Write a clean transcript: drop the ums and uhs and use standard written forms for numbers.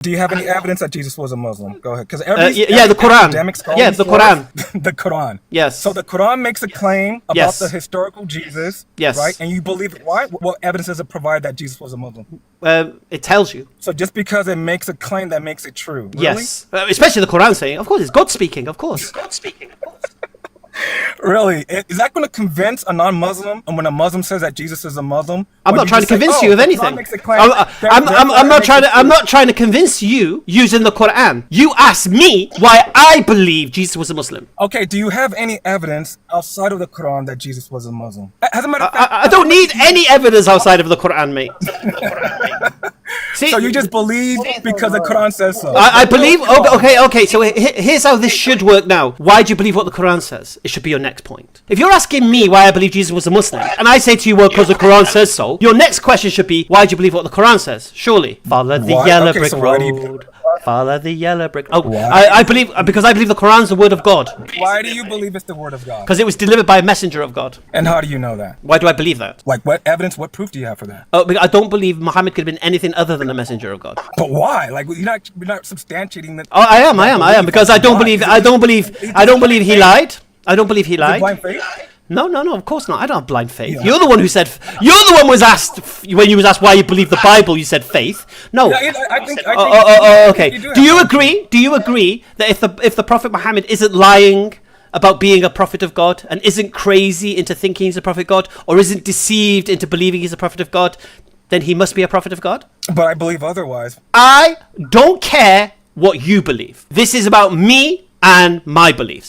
Do you have any evidence that Jesus was a Muslim? Go ahead. Because the Quran. Yeah, the Quran. The Quran. Yes. So the Quran makes a claim about the historical Jesus. Yes. Right? And you believe it. Why? What evidence does it provide that Jesus was a Muslim? It tells you. So just because it makes a claim, that makes it true. Really? Yes. Especially the Quran saying, of course, it's God speaking. Of course. God speaking. Of course. Really? Is that going to convince a non-Muslim? And when a Muslim says that Jesus is a Muslim, I'm not trying to convince you of anything. I'm not trying to convince you using the Quran. You asked me why I believe Jesus was a Muslim. Okay. Do you have any evidence outside of the Quran that Jesus was a Muslim? As a matter of fact, I don't need any evidence outside of the Quran, mate. See, so you just believe because the Quran says so? I believe. Okay. So here's how this should work now. Why do you believe what the Quran says? It should be your next point. If you're asking me why I believe Jesus was a Muslim, and I say to you, well, because the Quran says so, your next question should be, why do you believe what the Quran says? Surely. Follow the yellow brick road. Follow the yellow brick. I believe because I believe the Quran's the word of God. Why do you believe it's the word of God? Because it was delivered by a messenger of God. And how do you know that? Why do I believe that? Like, what evidence, what proof do you have for that? Oh, because I don't believe Muhammad could have been anything other than a messenger of God. But why? Like, you're not substantiating that. Oh, I am because I don't believe he lied. I don't believe he lied. Blind faith? No, of course not. I don't have blind faith. Yeah. You're the one who said. You're the one was asked when you was asked why you believe the Bible. You said faith. No. Yeah, I think okay. Do you agree? Do you agree that if the Prophet Muhammad isn't lying about being a prophet of God and isn't crazy into thinking he's a prophet of God or isn't deceived into believing he's a prophet of God, then he must be a prophet of God? But I believe otherwise. I don't care what you believe. This is about me and my beliefs.